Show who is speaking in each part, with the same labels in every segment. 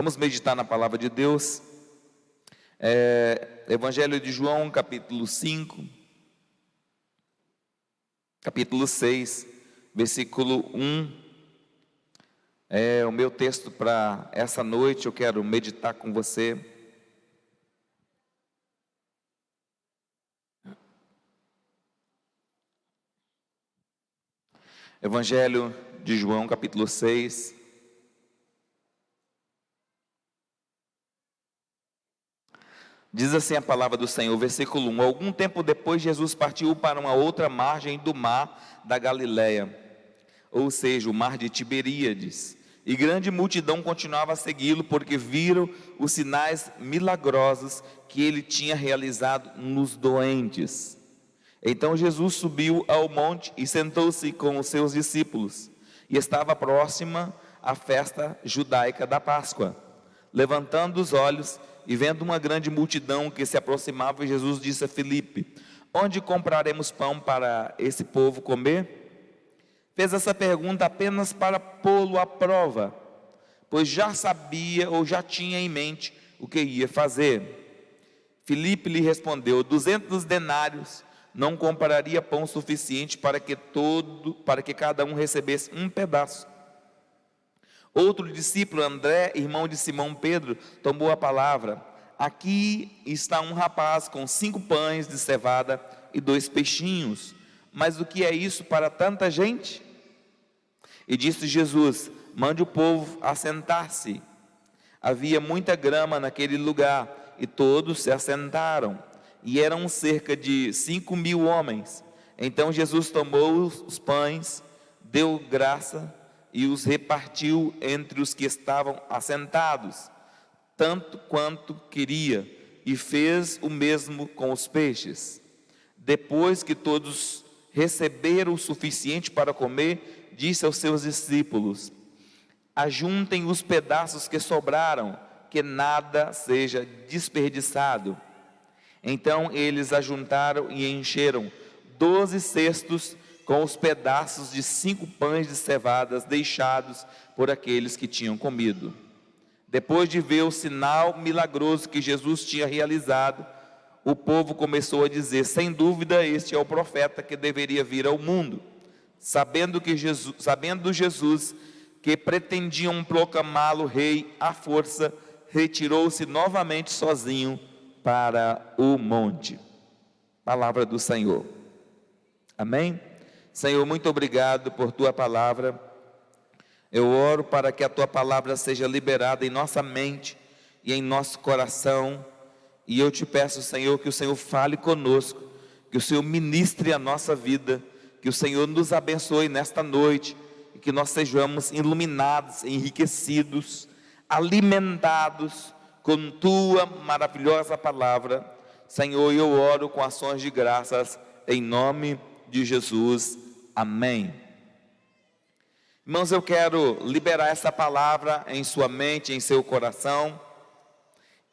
Speaker 1: Vamos meditar na palavra de Deus. Evangelho de João, capítulo 5, capítulo 6, versículo 1. É o meu texto para essa noite. Eu quero meditar com você. Evangelho de João, capítulo 6. Diz assim a palavra do Senhor, versículo 1. Algum tempo depois, Jesus partiu para uma outra margem do mar da Galileia, ou seja, o mar de Tiberíades. E grande multidão continuava a segui-lo, porque viram os sinais milagrosos que ele tinha realizado nos doentes. Então Jesus subiu ao monte e sentou-se com os seus discípulos. E estava próxima a festa judaica da Páscoa. Levantando os olhos e vendo uma grande multidão que se aproximava, Jesus disse a Filipe: onde compraremos pão para esse povo comer? Fez essa pergunta apenas para pô-lo à prova, pois já sabia ou já tinha em mente o que ia fazer. Filipe lhe respondeu: 200 denários não compraria pão suficiente para que cada um recebesse um pedaço. Outro discípulo, André, irmão de Simão Pedro, tomou a palavra: aqui está um rapaz com 5 pães de cevada e 2 peixinhos, mas o que é isso para tanta gente? E disse Jesus: mande o povo assentar-se. Havia muita grama naquele lugar, e todos se assentaram, e eram cerca de 5.000 homens. Então Jesus tomou os pães, deu graça e os repartiu entre os que estavam assentados, tanto quanto queria, e fez o mesmo com os peixes. Depois que todos receberam o suficiente para comer, disse aos seus discípulos: ajuntem os pedaços que sobraram, que nada seja desperdiçado. Então eles ajuntaram e encheram 12 cestos com os pedaços de 5 pães de cevadas deixados por aqueles que tinham comido. Depois de ver o sinal milagroso que Jesus tinha realizado, o povo começou a dizer: sem dúvida este é o profeta que deveria vir ao mundo. Sabendo Jesus que pretendiam proclamá-lo rei à força, retirou-se novamente sozinho para o monte. Palavra do Senhor. Amém? Senhor, muito obrigado por tua palavra. Eu oro para que a tua palavra seja liberada em nossa mente e em nosso coração. E eu te peço, Senhor, que o Senhor fale conosco, que o Senhor ministre a nossa vida, que o Senhor nos abençoe nesta noite, e que nós sejamos iluminados, enriquecidos, alimentados com tua maravilhosa palavra. Senhor, eu oro com ações de graças em nome de Jesus, amém. Irmãos, eu quero liberar essa palavra em sua mente, em seu coração,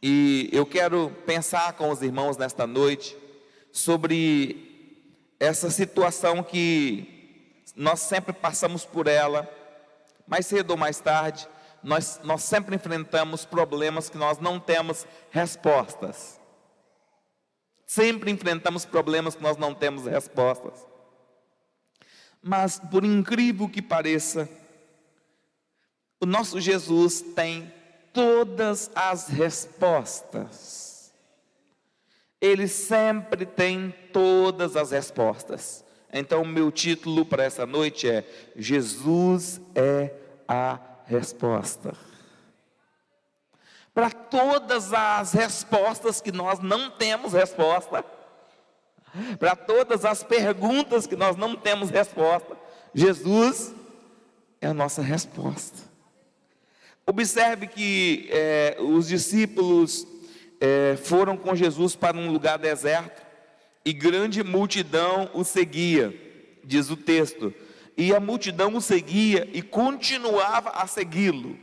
Speaker 1: e eu quero pensar com os irmãos nesta noite sobre essa situação que nós sempre passamos por ela, mais cedo ou mais tarde. Nós sempre enfrentamos problemas que nós não temos respostas. Sempre enfrentamos problemas que nós não temos respostas. Mas, por incrível que pareça, o nosso Jesus tem todas as respostas. Ele sempre tem todas as respostas. Então, o meu título para essa noite é: Jesus é a resposta. Para todas as respostas que nós não temos resposta, para todas as perguntas que nós não temos resposta, Jesus é a nossa resposta. Observe que os discípulos foram com Jesus para um lugar deserto, e grande multidão o seguia, diz o texto. E a multidão o seguia e continuava a segui-lo.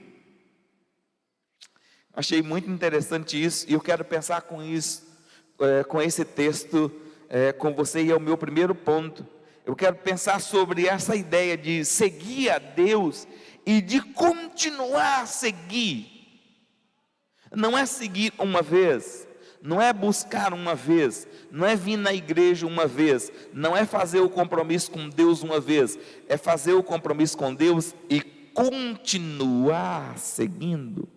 Speaker 1: Achei muito interessante isso, e eu quero pensar com isso, com esse texto, com você, e é o meu primeiro ponto. Eu quero pensar sobre essa ideia de seguir a Deus e de continuar a seguir. não é seguir uma vez, não é buscar uma vez, não é vir na igreja uma vez, não é fazer o compromisso com Deus uma vez, é fazer o compromisso com Deus e continuar seguindo.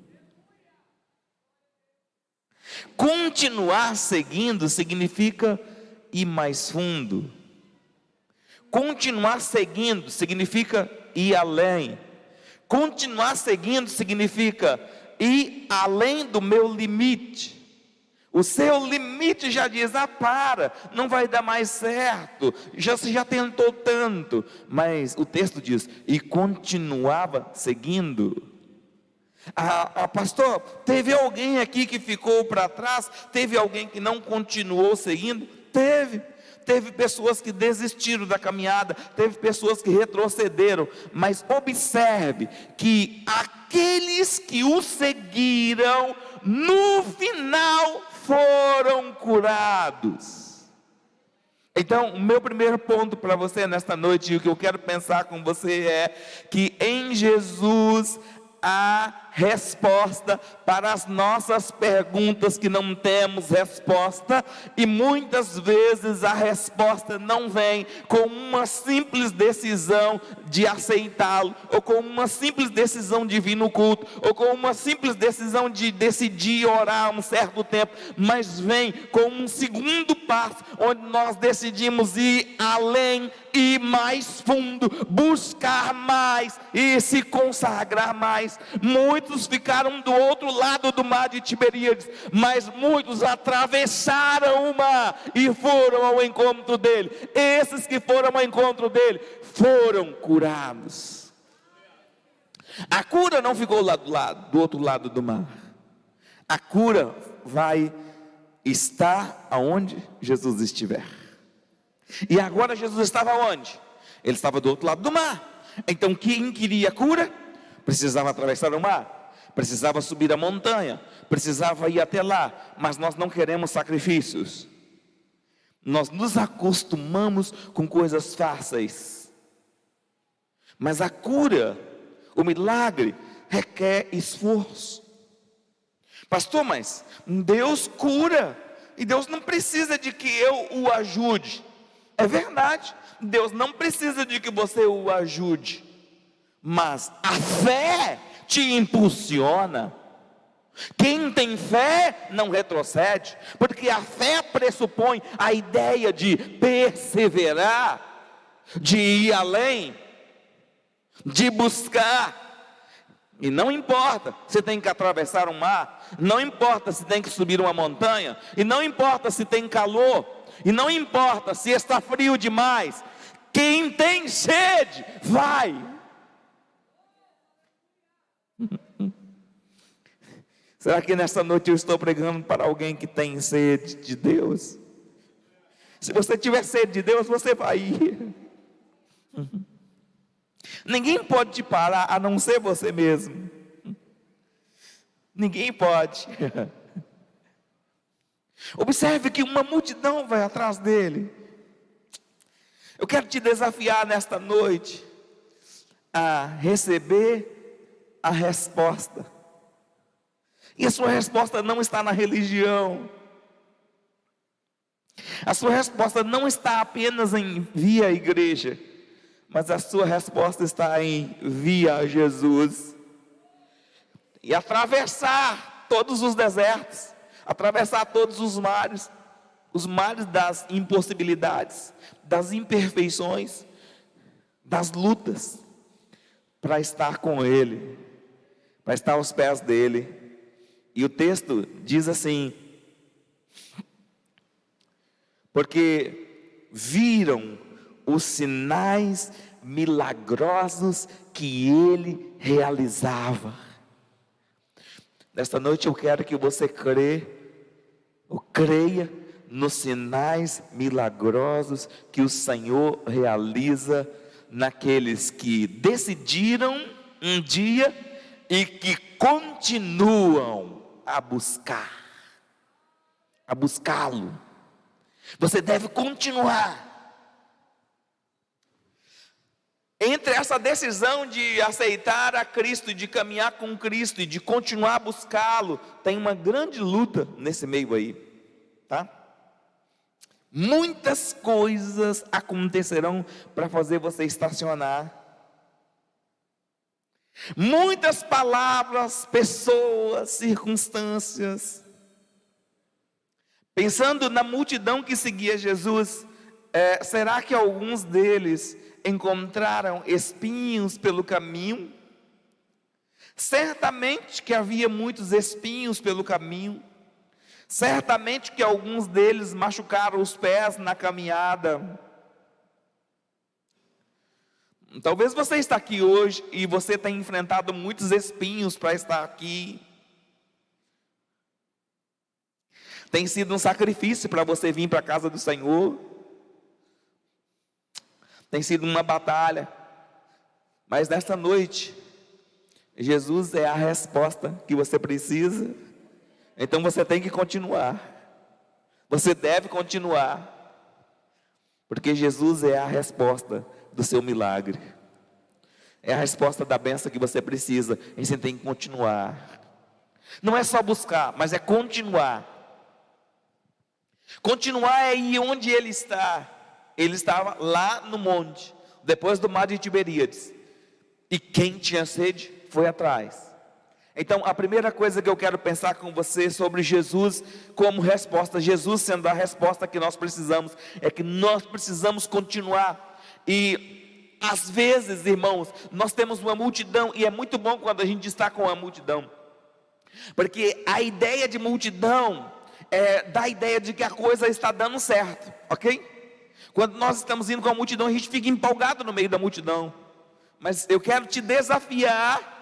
Speaker 1: Continuar seguindo significa ir mais fundo. Continuar seguindo significa ir além. Continuar seguindo significa ir além do meu limite. O seu limite já diz: para, não vai dar mais certo, você já tentou tanto. Mas o texto diz: e continuava seguindo. Pastor, teve alguém aqui que ficou para trás? Teve alguém que não continuou seguindo? Teve pessoas que desistiram da caminhada, teve pessoas que retrocederam, mas observe que aqueles que o seguiram, no final foram curados. Então, o meu primeiro ponto para você nesta noite, e o que eu quero pensar com você é que em Jesus há resposta para as nossas perguntas que não temos resposta, e muitas vezes a resposta não vem com uma simples decisão de aceitá-lo, ou com uma simples decisão de vir no culto, ou com uma simples decisão de decidir orar um certo tempo, mas vem com um segundo passo, onde nós decidimos ir além, ir mais fundo, buscar mais e se consagrar mais. Muitos ficaram do outro lado do mar de Tiberíades, mas muitos atravessaram o mar e foram ao encontro dele. Esses que foram ao encontro dele foram curados. A cura não ficou lá do outro lado do mar. A cura vai estar aonde Jesus estiver. E agora Jesus estava onde? Ele estava do outro lado do mar. Então quem queria cura precisava atravessar o mar, precisava subir a montanha, precisava ir até lá. Mas nós não queremos sacrifícios. Nós nos acostumamos com coisas fáceis. Mas a cura, o milagre, requer esforço. Pastor, mas Deus cura, e Deus não precisa de que eu o ajude. É verdade, Deus não precisa de que você o ajude, mas a fé te impulsiona. Quem tem fé não retrocede, porque a fé pressupõe a ideia de perseverar, de ir além, de buscar. E não importa se tem que atravessar um mar, não importa se tem que subir uma montanha, e não importa se tem calor, e não importa se está frio demais. Quem tem sede, vai. Será que nesta noite eu estou pregando para alguém que tem sede de Deus? Se você tiver sede de Deus, você vai ir. Ninguém pode te parar, a não ser você mesmo. Ninguém pode. Observe que uma multidão vai atrás dele. Eu quero te desafiar nesta noite a receber a resposta. E a sua resposta não está na religião. A sua resposta não está apenas em vir à igreja, mas a sua resposta está em vir a Jesus. E atravessar todos os desertos, atravessar todos os mares das impossibilidades, das imperfeições, das lutas, para estar com Ele, para estar aos pés dEle. E o texto diz assim: porque viram os sinais milagrosos que Ele realizava. Nesta noite eu quero que você creia nos sinais milagrosos que o Senhor realiza naqueles que decidiram um dia e que continuam a buscá-lo. Você deve continuar. Entre essa decisão de aceitar a Cristo e de caminhar com Cristo e de continuar a buscá-lo, tem uma grande luta nesse meio aí, tá? Muitas coisas acontecerão para fazer você estacionar. Muitas palavras, pessoas, circunstâncias. Pensando na multidão que seguia Jesus, será que alguns deles encontraram espinhos pelo caminho? Certamente que havia muitos espinhos pelo caminho. Certamente que alguns deles machucaram os pés na caminhada. Talvez você está aqui hoje e você tenha enfrentado muitos espinhos para estar aqui. Tem sido um sacrifício para você vir para a casa do Senhor. Tem sido uma batalha. Mas nesta noite, Jesus é a resposta que você precisa. Então você tem que continuar. Você deve continuar. Porque Jesus é a resposta do seu milagre. É a resposta da bênção que você precisa. E você tem que continuar. Não é só buscar, mas é continuar. Continuar é ir onde ele está. Ele estava lá no monte, depois do mar de Tiberíades. E quem tinha sede foi atrás. Então, a primeira coisa que eu quero pensar com você sobre Jesus como resposta, Jesus sendo a resposta que nós precisamos, é que nós precisamos continuar. E às vezes, irmãos, nós temos uma multidão, e é muito bom quando a gente está com a multidão, porque a ideia de multidão dá a ideia de que a coisa está dando certo, ok? Quando nós estamos indo com a multidão, a gente fica empolgado no meio da multidão. Mas eu quero te desafiar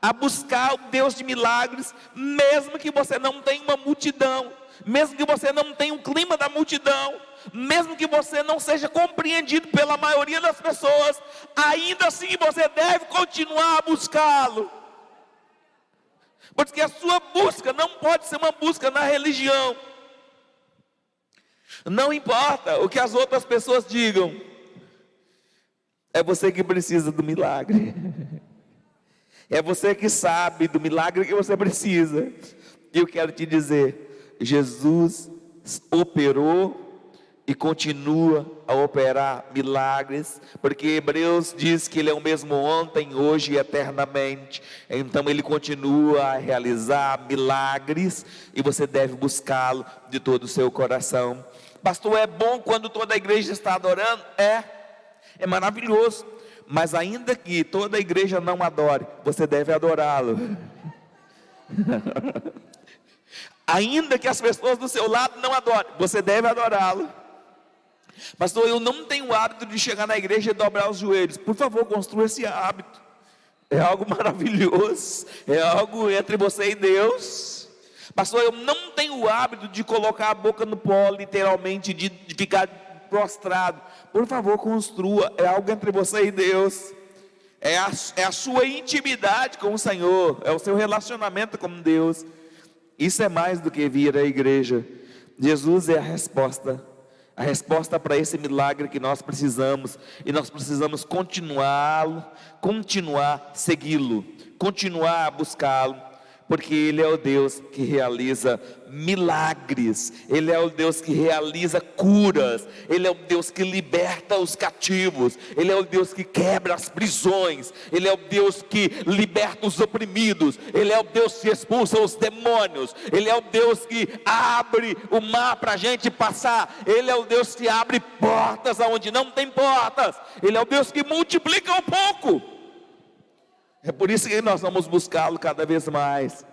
Speaker 1: a buscar o Deus de milagres, mesmo que você não tenha uma multidão, mesmo que você não tenha o clima da multidão, mesmo que você não seja compreendido pela maioria das pessoas, ainda assim você deve continuar a buscá-lo. Porque a sua busca não pode ser uma busca na religião. Não importa o que as outras pessoas digam, é você que precisa do milagre. É você que sabe do milagre que você precisa. E eu quero te dizer, Jesus operou e continua a operar milagres, porque Hebreus diz que Ele é o mesmo ontem, hoje e eternamente. Então Ele continua a realizar milagres, e você deve buscá-lo de todo o seu coração. Pastor, é bom quando toda a igreja está adorando? É maravilhoso. Mas ainda que toda a igreja não adore, você deve adorá-lo. Ainda que as pessoas do seu lado não adorem, você deve adorá-lo. Pastor, eu não tenho o hábito de chegar na igreja e dobrar os joelhos. Por favor, construa esse hábito. É algo maravilhoso. É algo entre você e Deus. Pastor, eu não tenho o hábito de colocar a boca no pó, literalmente, de ficar prostrado. Por favor, construa. É algo entre você e Deus. É a sua intimidade com o Senhor. É o seu relacionamento com Deus. Isso é mais do que vir à igreja. Jesus é a resposta para esse milagre que nós precisamos. E nós precisamos continuá-lo, continuar a segui-lo, continuar a buscá-lo. Porque Ele é o Deus que realiza milagres, Ele é o Deus que realiza curas, Ele é o Deus que liberta os cativos, Ele é o Deus que quebra as prisões, Ele é o Deus que liberta os oprimidos, Ele é o Deus que expulsa os demônios, Ele é o Deus que abre o mar para a gente passar, Ele é o Deus que abre portas aonde não tem portas, Ele é o Deus que multiplica um pouco. É por isso que nós vamos buscá-lo cada vez mais.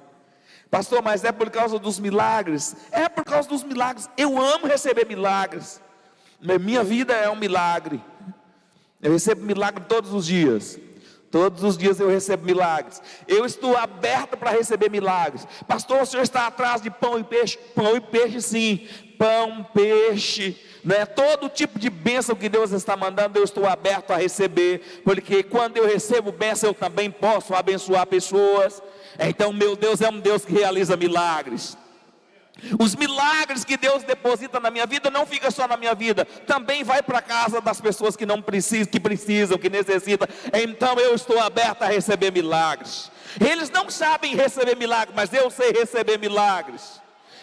Speaker 1: Pastor, mas é por causa dos milagres? É por causa dos milagres. Eu amo receber milagres. Minha vida é um milagre. Eu recebo milagre todos os dias. Todos os dias eu recebo milagres. Eu estou aberto para receber milagres. Pastor, o senhor está atrás de pão e peixe? Pão e peixe sim. Pão, peixe, né? Todo tipo de bênção que Deus está mandando, eu estou aberto a receber. Porque quando eu recebo bênção, eu também posso abençoar pessoas. Então meu Deus é um Deus que realiza milagres. Os milagres que Deus deposita na minha vida não fica só na minha vida, também vai para a casa das pessoas que não precisam, que necessitam. Então eu estou aberto a receber milagres. Eles não sabem receber milagres, mas eu sei receber milagres.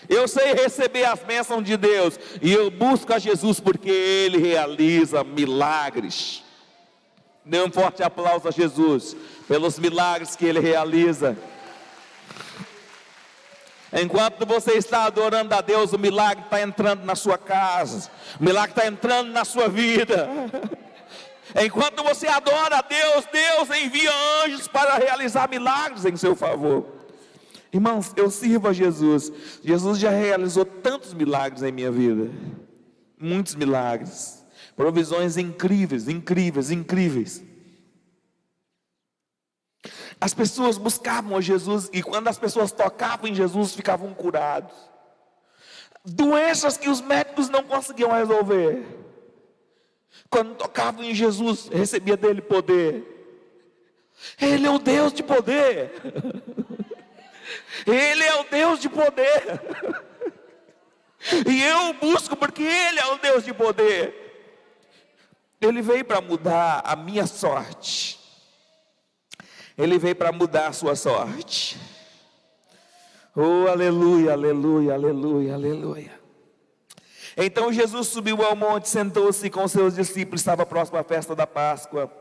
Speaker 1: Eu sei receber as bênçãos de Deus, e eu busco a Jesus porque Ele realiza milagres. Dê um forte aplauso a Jesus pelos milagres que Ele realiza. Enquanto você está adorando a Deus, o milagre está entrando na sua casa, o milagre está entrando na sua vida. Enquanto você adora a Deus, Deus envia anjos para realizar milagres em seu favor. Irmãos, eu sirvo a Jesus. Jesus já realizou tantos milagres em minha vida, muitos milagres, provisões incríveis, incríveis, incríveis. As pessoas buscavam a Jesus, e quando as pessoas tocavam em Jesus, ficavam curados. Doenças que os médicos não conseguiam resolver, quando tocavam em Jesus, recebia dele poder. Ele é o Deus de poder. Ele é o Deus de poder. E eu busco porque Ele é o Deus de poder. Ele veio para mudar a minha sorte. Ele veio para mudar a sua sorte. Oh, aleluia, aleluia, aleluia, aleluia. Então Jesus subiu ao monte, sentou-se com seus discípulos, estava próximo à festa da Páscoa.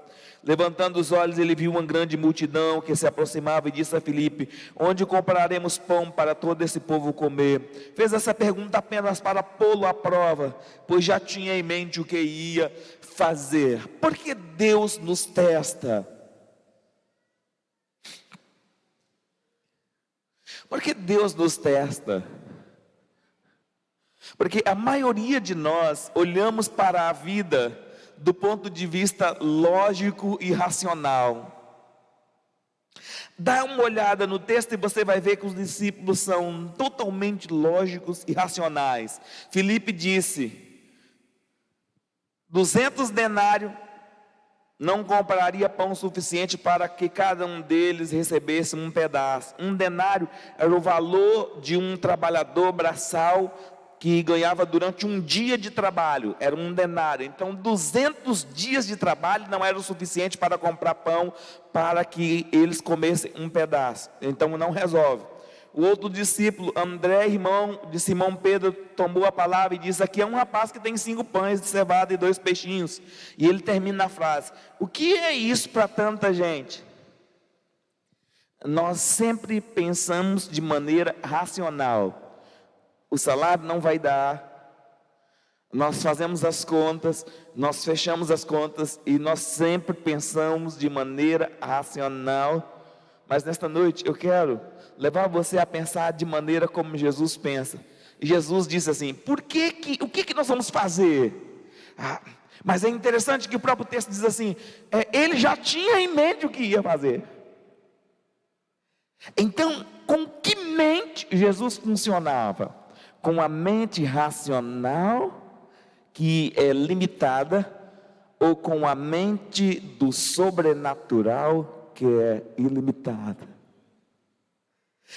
Speaker 1: Levantando os olhos, ele viu uma grande multidão que se aproximava e disse a Filipe: onde compraremos pão para todo esse povo comer? Fez essa pergunta apenas para pô-lo à prova, pois já tinha em mente o que ia fazer. Porque Deus nos testa. Porque Deus nos testa. Porque a maioria de nós olhamos para a vida do ponto de vista lógico e racional. Dá uma olhada no texto e você vai ver que os discípulos são totalmente lógicos e racionais. Filipe disse: 200 denários não compraria pão suficiente para que cada um deles recebesse um pedaço. Um denário era o valor de um trabalhador braçal que ganhava durante um dia de trabalho, era um denário. Então 200 dias de trabalho não era o suficiente para comprar pão para que eles comessem um pedaço. Então não resolve. O outro discípulo, André, irmão de Simão Pedro, tomou a palavra e disse: aqui é um rapaz que tem 5 pães de cevada e 2 peixinhos. E ele termina a frase: o que é isso para tanta gente? Nós sempre pensamos de maneira racional. O salário não vai dar. Nós fazemos as contas, nós fechamos as contas e nós sempre pensamos de maneira racional. Mas nesta noite eu quero levar você a pensar de maneira como Jesus pensa. E Jesus disse assim: o que nós vamos fazer? Mas é interessante que o próprio texto diz assim: ele já tinha em mente o que ia fazer. Então, com que mente Jesus funcionava? Com a mente racional, que é limitada, ou com a mente do sobrenatural, que é ilimitada?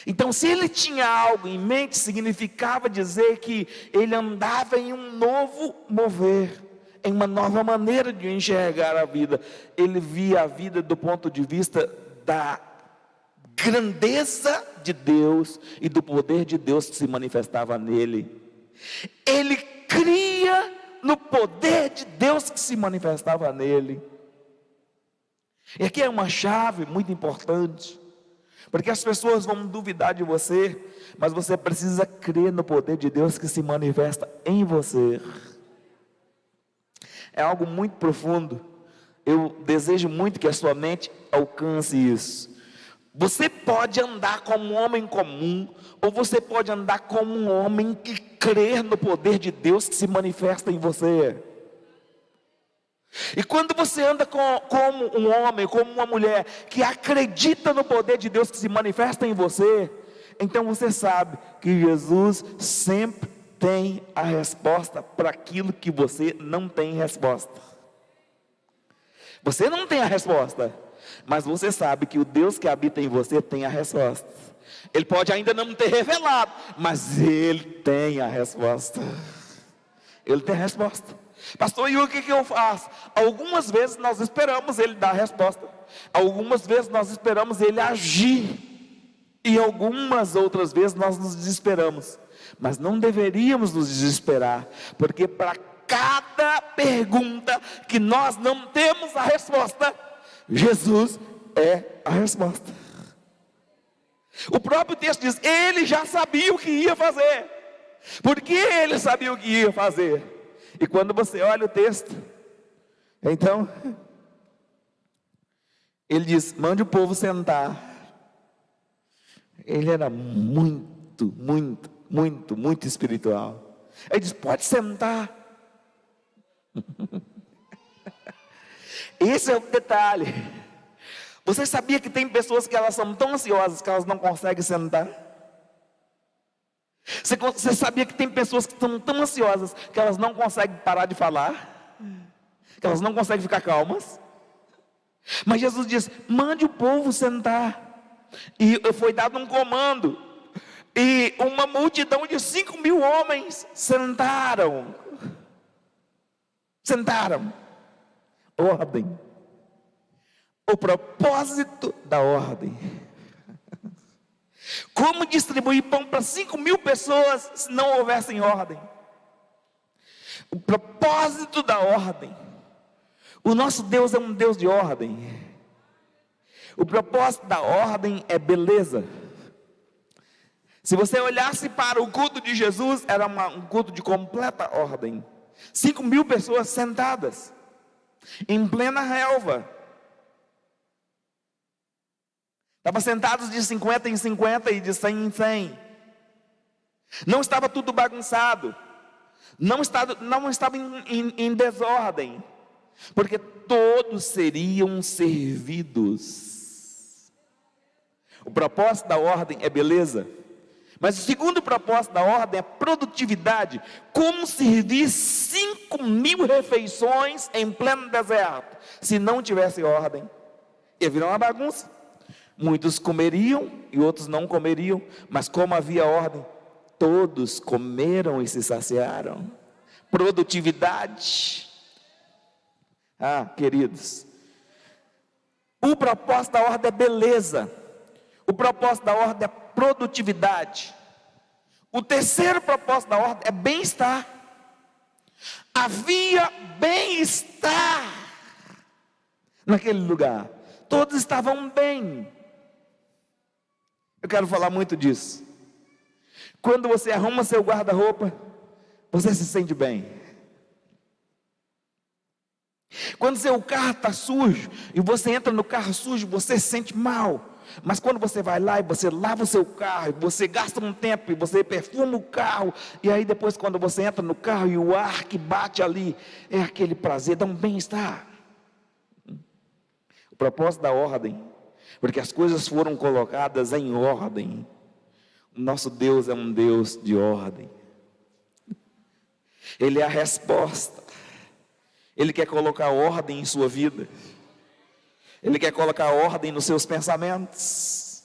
Speaker 1: Então, se ele tinha algo em mente, significava dizer que ele andava em um novo mover, em uma nova maneira de enxergar a vida. Ele via a vida do ponto de vista da grandeza de Deus e do poder de Deus que se manifestava nele. Ele cria no poder de Deus que se manifestava nele. E aqui é uma chave muito importante, porque as pessoas vão duvidar de você, mas você precisa crer no poder de Deus que se manifesta em você. É algo muito profundo. Eu desejo muito que a sua mente alcance isso. Você pode andar como um homem comum, ou você pode andar como um homem que crê no poder de Deus que se manifesta em você. E quando você anda como um homem, como uma mulher que acredita no poder de Deus que se manifesta em você, então você sabe que Jesus sempre tem a resposta para aquilo que você não tem resposta. Você não tem a resposta, mas você sabe que o Deus que habita em você tem a resposta. Ele pode ainda não ter revelado, mas Ele tem a resposta. Ele tem a resposta. Pastor, e o que eu faço? Algumas vezes nós esperamos Ele dar a resposta. Algumas vezes nós esperamos Ele agir. E algumas outras vezes nós nos desesperamos. Mas não deveríamos nos desesperar, porque para cada pergunta que nós não temos a resposta, Jesus é a resposta. O próprio texto diz: Ele já sabia o que ia fazer. Por que Ele sabia o que ia fazer? E quando você olha o texto, então Ele diz: mande o povo sentar. Ele era muito espiritual. Ele diz: pode sentar. Esse é o detalhe. Você sabia que tem pessoas que elas são tão ansiosas que elas não conseguem sentar? Você sabia que tem pessoas que são tão ansiosas que elas não conseguem parar de falar? Que elas não conseguem ficar calmas? Mas Jesus diz: mande o povo sentar. E foi dado um comando, e uma multidão de 5.000 homens sentaram. Ordem. O propósito da ordem. Como distribuir pão para 5.000 pessoas se não houvessem ordem? O propósito da ordem. O nosso Deus é um Deus de ordem. O propósito da ordem é beleza. Se você olhasse para o culto de Jesus, era um culto de completa ordem. 5.000 pessoas sentadas, em plena relva. Estavam sentados de 50 em 50 e de 100 em 100. Não estava tudo bagunçado. Não estava em desordem. Porque todos seriam servidos. O propósito da ordem é beleza. Mas o segundo propósito da ordem é produtividade. Como servir 5.000 refeições em pleno deserto? Se não tivesse ordem, ia virar uma bagunça. Muitos comeriam e outros não comeriam. Mas como havia ordem, todos comeram e se saciaram. Produtividade. Queridos, o propósito da ordem é beleza. O propósito da ordem é produtividade. O terceiro propósito da ordem é bem-estar. Havia bem-estar naquele lugar. Todos estavam bem. Eu quero falar muito disso. Quando você arruma seu guarda-roupa, você se sente bem. Quando seu carro está sujo e você entra no carro sujo, você se sente mal. Mas quando você vai lá e você lava o seu carro, e você gasta um tempo e você perfuma o carro, e aí depois quando você entra no carro e o ar que bate ali, é aquele prazer, dá um bem-estar. O propósito da ordem, porque as coisas foram colocadas em ordem. O nosso Deus é um Deus de ordem. Ele é a resposta. Ele quer colocar ordem em sua vida. Ele quer colocar ordem nos seus pensamentos.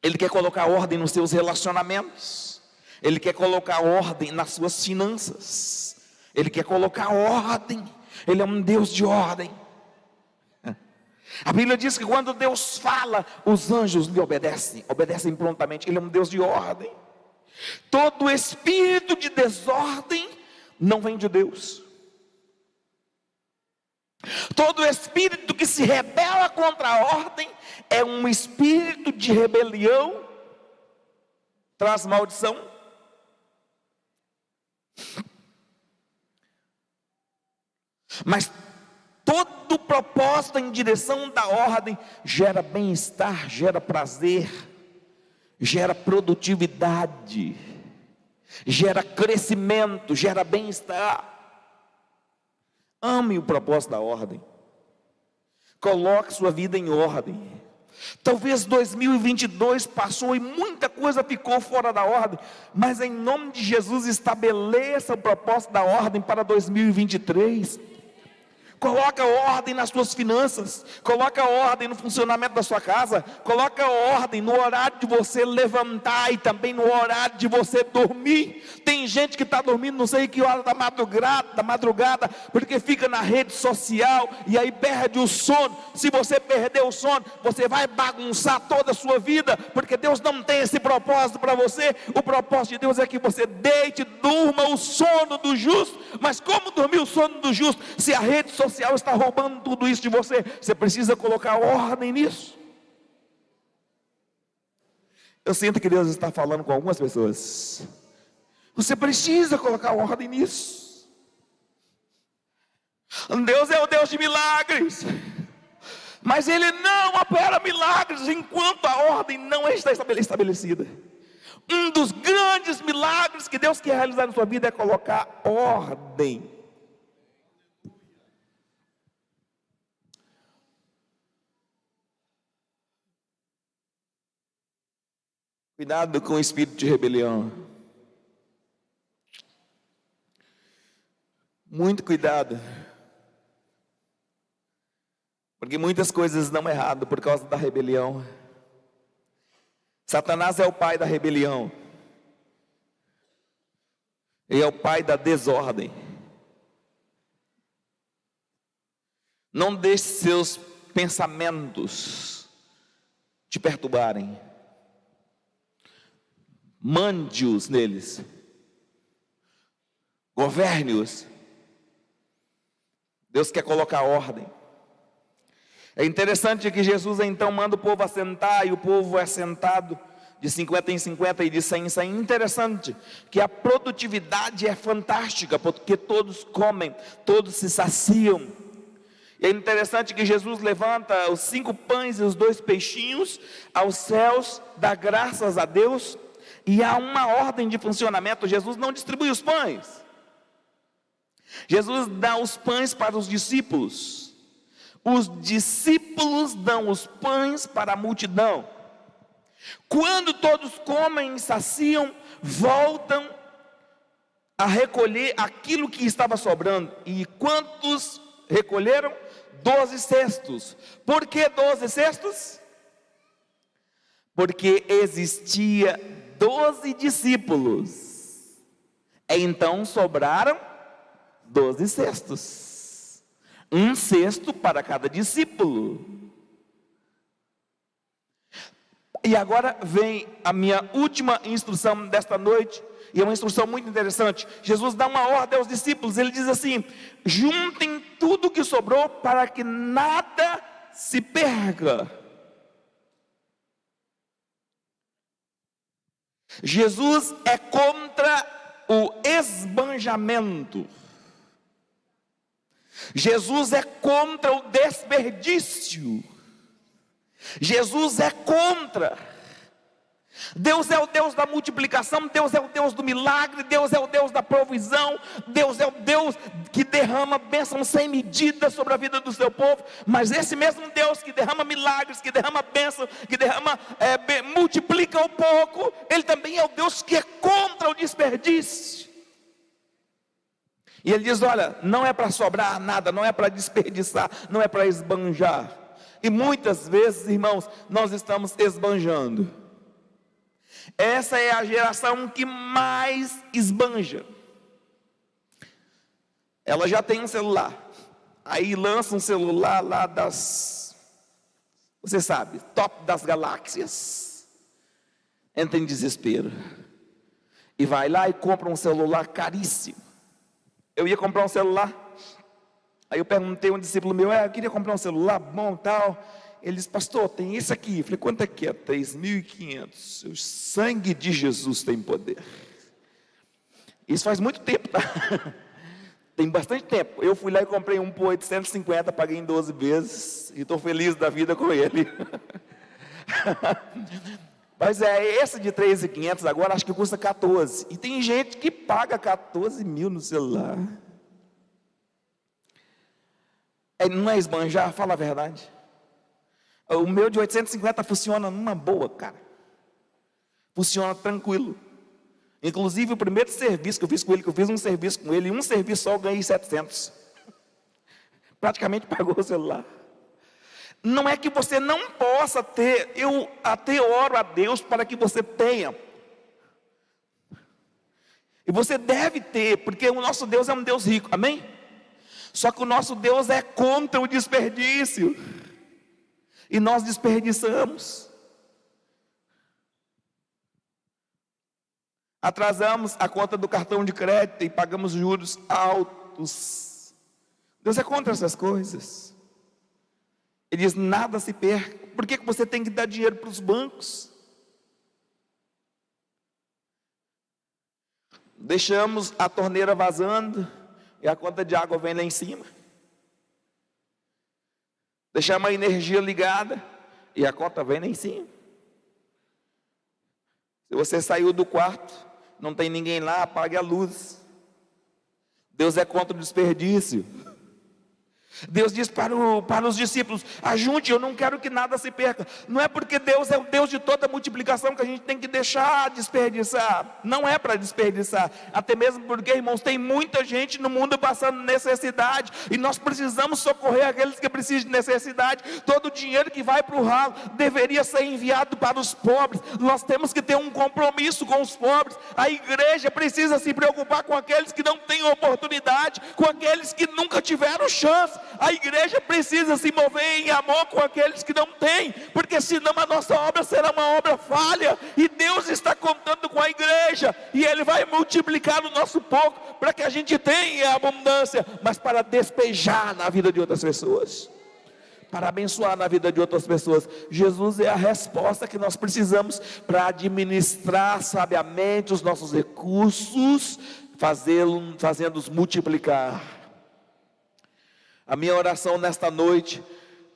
Speaker 1: Ele quer colocar ordem nos seus relacionamentos. Ele quer colocar ordem nas suas finanças. Ele quer colocar ordem. Ele é um Deus de ordem. A Bíblia diz que quando Deus fala, os anjos lhe obedecem prontamente. Ele é um Deus de ordem. Todo espírito de desordem não vem de Deus. Todo espírito que se rebela contra a ordem é um espírito de rebelião, traz maldição. Mas todo propósito em direção da ordem gera bem-estar, gera prazer, gera produtividade, gera crescimento, gera bem-estar. Ame o propósito da ordem. Coloque sua vida em ordem. Talvez 2022 passou e muita coisa ficou fora da ordem, mas em nome de Jesus estabeleça o propósito da ordem para 2023. Coloca ordem nas suas finanças, coloca ordem no funcionamento da sua casa, coloca ordem no horário de você levantar e também no horário de você dormir. Tem gente que está dormindo não sei que hora da madrugada, porque fica na rede social e aí perde o sono. Se você perder o sono, você vai bagunçar toda a sua vida, porque Deus não tem esse propósito para você. O propósito de Deus é que você deite, durma o sono do justo. Mas como dormir o sono do justo se a rede social está roubando tudo isso de você? Você precisa colocar ordem nisso. Eu sinto que Deus está falando com algumas pessoas. Você precisa colocar ordem nisso. Deus é o Deus de milagres, mas Ele não opera milagres enquanto a ordem não está estabelecida. Um dos grandes milagres que Deus quer realizar na sua vida é colocar ordem. Cuidado com o espírito de rebelião. Muito cuidado. Porque muitas coisas dão errado por causa da rebelião. Satanás é o pai da rebelião. Ele é o pai da desordem. Não deixe seus pensamentos te perturbarem. Mande-os neles. Governe-os. Deus quer colocar ordem. É interessante que Jesus então manda o povo assentar, e o povo é sentado de 50 em 50 e de 100 em 100. Interessante que a produtividade é fantástica, porque todos comem, todos se saciam. E é interessante que Jesus levanta os 5 pães e os 2 peixinhos aos céus, dá graças a Deus, e há uma ordem de funcionamento. Jesus não distribui os pães. Jesus dá os pães para os discípulos. Os discípulos dão os pães para a multidão. Quando todos comem e saciam, voltam a recolher aquilo que estava sobrando. E quantos recolheram? 12 cestos. Por que 12 cestos? Porque existia 12 discípulos. Então sobraram 12 cestos. Um cesto para cada discípulo. E agora vem a minha última instrução desta noite, e é uma instrução muito interessante. Jesus dá uma ordem aos discípulos. Ele diz assim: juntem tudo que sobrou para que nada se perca. Jesus é contra o esbanjamento. Jesus é contra o desperdício. Jesus é contra. Deus é o Deus da multiplicação, Deus é o Deus do milagre, Deus é o Deus da provisão, Deus é o Deus que derrama bênção sem medida sobre a vida do seu povo. Mas esse mesmo Deus que derrama milagres, que derrama bênção, que multiplica o pouco, Ele também é o Deus que é contra o desperdício. E Ele diz: olha, não é para sobrar nada, não é para desperdiçar, não é para esbanjar. E muitas vezes, irmãos, nós estamos esbanjando. Essa é a geração que mais esbanja. Ela já tem um celular, aí lança um celular lá você sabe, top das galáxias. Entra em desespero e vai lá e compra um celular caríssimo. Eu ia comprar um celular, aí eu perguntei a um discípulo meu: eu queria comprar um celular bom tal. Ele disse: pastor, tem esse aqui. Eu falei: quanto é que é? 3.500. O sangue de Jesus tem poder. Isso faz muito tempo, tá? Tem bastante tempo. Eu fui lá e comprei um por 850, paguei em 12 vezes, e estou feliz da vida com ele. Mas esse de 3.500 agora acho que custa 14. E tem gente que paga 14 mil no celular. Não é esbanjar? Fala a verdade. O meu de 850 funciona numa boa, cara. Funciona tranquilo. Inclusive o primeiro serviço que eu fiz com ele, que eu fiz um serviço com ele, e um serviço só eu ganhei 700. praticamente pagou o celular. Não é que você não possa ter, eu até oro a Deus para que você tenha. E você deve ter, porque o nosso Deus é um Deus rico, amém? Só que o nosso Deus é contra o desperdício. E nós desperdiçamos. Atrasamos a conta do cartão de crédito e pagamos juros altos. Deus é contra essas coisas. Ele diz, nada se perca. Por que você tem que dar dinheiro para os bancos? Deixamos a torneira vazando e a conta de água vem lá em cima. Deixamos a energia ligada e a conta vem lá em cima. Se você saiu do quarto, não tem ninguém lá, apague a luz. Deus é contra o desperdício. Deus diz para os discípulos, ajunte, eu não quero que nada se perca. Não é porque Deus é o Deus de toda multiplicação que a gente tem que deixar desperdiçar. Não é para desperdiçar. Até mesmo porque, irmãos, tem muita gente no mundo passando necessidade. E nós precisamos socorrer aqueles que precisam de necessidade. Todo o dinheiro que vai para o ralo deveria ser enviado para os pobres. Nós temos que ter um compromisso com os pobres. A igreja precisa se preocupar com aqueles que não têm oportunidade, com aqueles que nunca tiveram chance. A igreja precisa se mover em amor com aqueles que não têm, porque senão a nossa obra será uma obra falha, e Deus está contando com a igreja, e Ele vai multiplicar o nosso pouco, para que a gente tenha abundância, mas para despejar na vida de outras pessoas, para abençoar na vida de outras pessoas. Jesus é a resposta que nós precisamos, para administrar sabiamente os nossos recursos, fazendo-os multiplicar. A minha oração nesta noite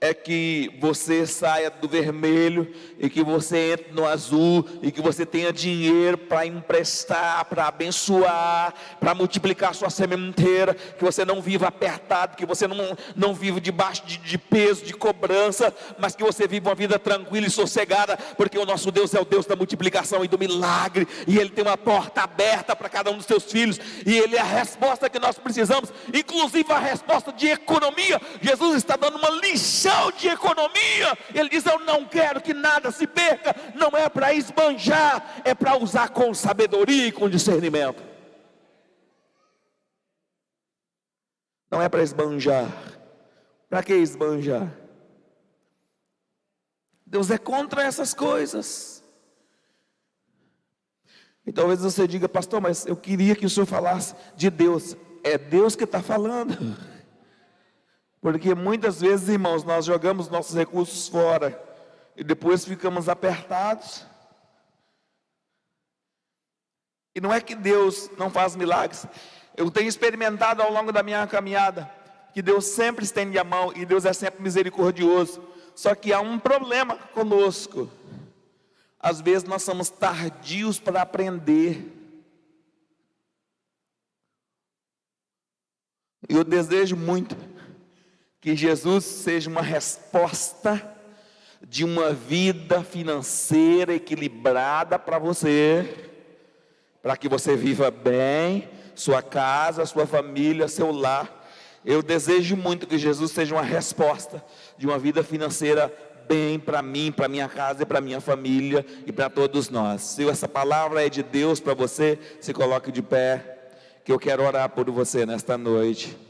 Speaker 1: é que você saia do vermelho e que você entre no azul e que você tenha dinheiro para emprestar, para abençoar, para multiplicar a sua sementeira, que você não viva apertado, que você não viva debaixo de peso, de cobrança, mas que você viva uma vida tranquila e sossegada, porque o nosso Deus é o Deus da multiplicação e do milagre, e Ele tem uma porta aberta para cada um dos seus filhos, e Ele é a resposta que nós precisamos, inclusive a resposta de economia. Jesus está dando uma lição de economia. Ele diz, eu não quero que nada se perca. Não é para esbanjar, é para usar com sabedoria e com discernimento. Não é para esbanjar. Para que esbanjar? Deus é contra essas coisas. E talvez você diga, pastor, mas eu queria que o senhor falasse de Deus. É Deus que está falando. Porque muitas vezes, irmãos, nós jogamos nossos recursos fora e depois ficamos apertados. E não é que Deus não faz milagres. Eu tenho experimentado ao longo da minha caminhada que Deus sempre estende a mão e Deus é sempre misericordioso. Só que há um problema conosco. Às vezes nós somos tardios para aprender. E eu desejo muito que Jesus seja uma resposta de uma vida financeira equilibrada para você, para que você viva bem, sua casa, sua família, seu lar. Eu desejo muito que Jesus seja uma resposta de uma vida financeira bem para mim, para minha casa e para minha família e para todos nós. Se essa palavra é de Deus para você, se coloque de pé, que eu quero orar por você nesta noite.